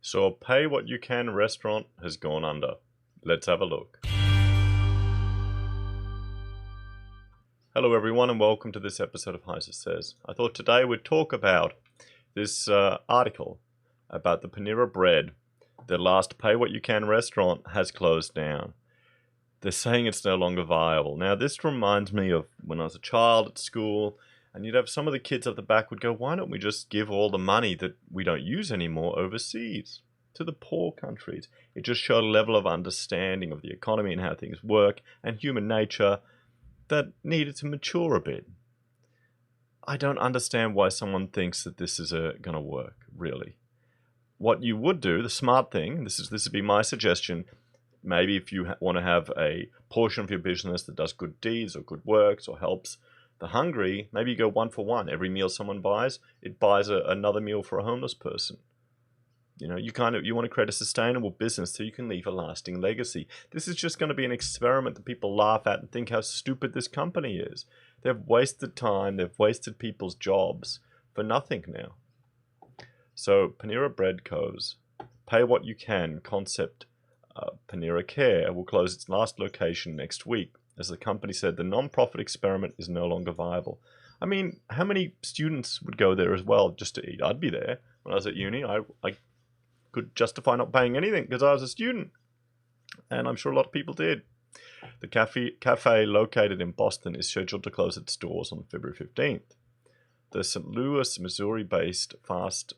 So a pay what you can restaurant has gone under. Let's have a look. Hello everyone and welcome to this episode of Heiser Says. I thought today we'd talk about this article about the Panera Bread. Their last pay what you can restaurant has closed down. They're saying it's no longer viable. Now this reminds me of when I was a child at school, and you'd have some of the kids at the back would go, why don't we just give all the money that we don't use anymore overseas to the poor countries? It just showed a level of understanding of the economy and how things work and human nature that needed to mature a bit. I don't understand why someone thinks that this is going to work, really. What you would do, the smart thing, this would be my suggestion, maybe if you want to have a portion of your business that does good deeds or good works or helps the hungry, maybe you go 1 for 1. Every meal someone buys, it buys another meal for a homeless person. You know, you want to create a sustainable business so you can leave a lasting legacy. This is just going to be an experiment that people laugh at and think how stupid this company is. They've wasted time, they've wasted people's jobs for nothing now. So Panera Bread Co's pay what you can concept, Panera Care, will close its last location next week. As the company said, the non-profit experiment is no longer viable. I mean, how many students would go there as well just to eat? I'd be there. When I was at uni, I could justify not paying anything because I was a student. And I'm sure a lot of people did. The cafe located in Boston is scheduled to close its doors on February 15th. The St. Louis, Missouri-based fast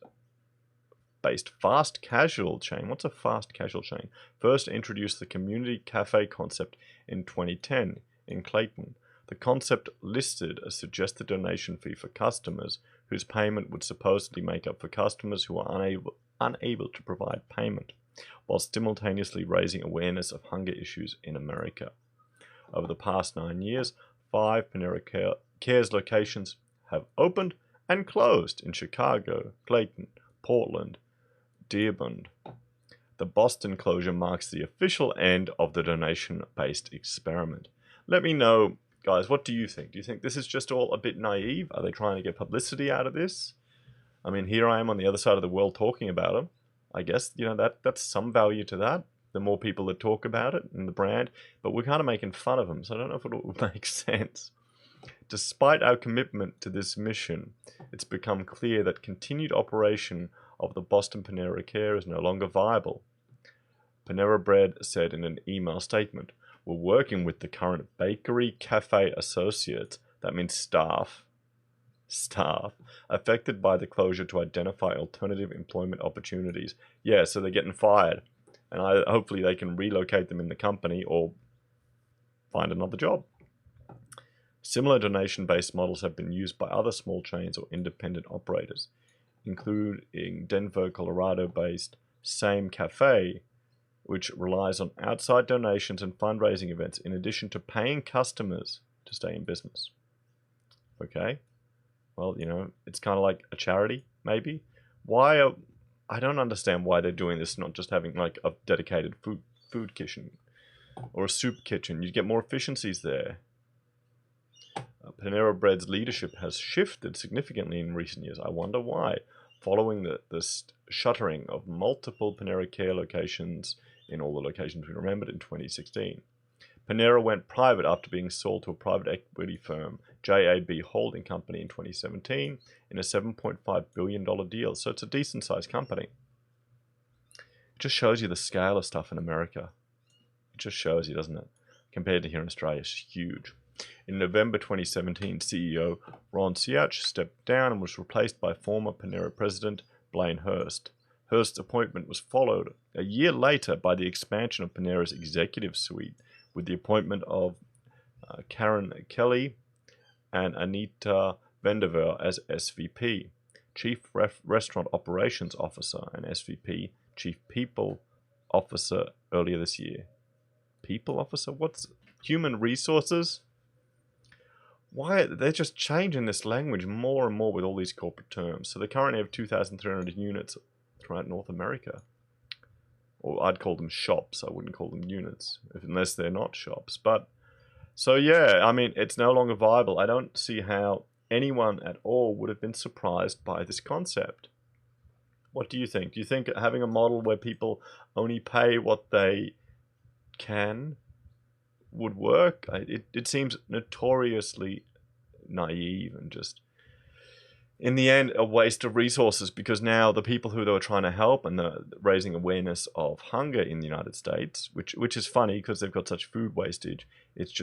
casual chain. What's a fast casual chain? First introduced the community cafe concept in 2010 in Clayton. The concept listed a suggested donation fee for customers whose payment would supposedly make up for customers who are unable to provide payment, while simultaneously raising awareness of hunger issues in America. Over the past 9 years, 5 Panera Cares locations have opened and closed in Chicago, Clayton, Portland, Dearborn. The Boston closure marks the official end of the donation-based experiment. Let me know, guys, what do you think? Do you think this is just all a bit naive? Are they trying to get publicity out of this? I mean, here I am on the other side of the world talking about them. I guess, you know, that's some value to that. The more people that talk about it and the brand, but we're kind of making fun of them, so I don't know if it will make sense. Despite our commitment to this mission, it's become clear that continued operation of the Boston Panera Care is no longer viable. Panera Bread said in an email statement, "We're working with the current bakery cafe associates," that means staff, affected by the closure to identify alternative employment opportunities. Yeah, so they're getting fired. And hopefully they can relocate them in the company or find another job. Similar donation-based models have been used by other small chains or independent operators, including Denver, Colorado-based Same Cafe, which relies on outside donations and fundraising events in addition to paying customers to stay in business. Okay? Well, you know, it's kind of like a charity, maybe. I don't understand why they're doing this, not just having like a dedicated food kitchen or a soup kitchen. You'd get more efficiencies there. Panera Bread's leadership has shifted significantly in recent years. I wonder why. Following the shuttering of multiple Panera Care locations in all the locations we remembered in 2016. Panera went private after being sold to a private equity firm, JAB Holding Company, in 2017 in a $7.5 billion deal. So it's a decent-sized company. It just shows you the scale of stuff in America. It just shows you, doesn't it? Compared to here in Australia, it's huge. In November 2017, CEO Ron Siach stepped down and was replaced by former Panera president Blaine Hurst. Hurst's appointment was followed a year later by the expansion of Panera's executive suite with the appointment of Karen Kelly and Anita Vanderveer as SVP, Chief Restaurant Operations Officer, and SVP, Chief People Officer, earlier this year. People Officer? What's Human Resources? Why they're just changing this language more and more with all these corporate terms. So they currently have 2,300 units throughout North America. Or I'd call them shops. I wouldn't call them units, unless they're not shops. But so yeah, I mean, it's no longer viable. I don't see how anyone at all would have been surprised by this concept. What do you think? Do you think having a model where people only pay what they can would work? It seems notoriously naive and just, in the end, a waste of resources, because now the people who they were trying to help and raising awareness of hunger in the United States, which is funny because they've got such food wastage, it's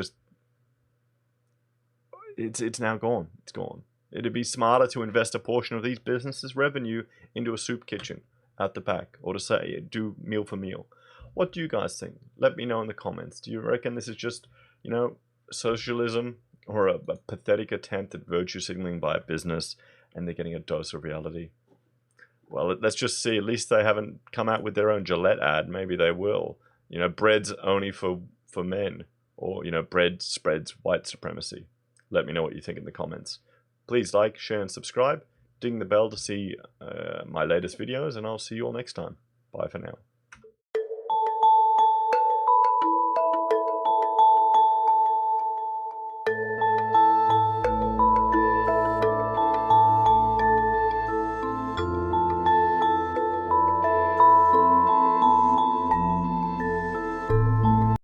now gone. It's gone. It'd be smarter to invest a portion of these businesses' revenue into a soup kitchen at the back, or to say do meal for meal. What do you guys think? Let me know in the comments. Do you reckon this is just, socialism, or a pathetic attempt at virtue signaling by a business, and they're getting a dose of reality? Well, let's just see. At least they haven't come out with their own Gillette ad. Maybe they will. Bread's only for men, or bread spreads white supremacy. Let me know what you think in the comments. Please like, share, and subscribe. Ding the bell to see my latest videos, and I'll see you all next time. Bye for now.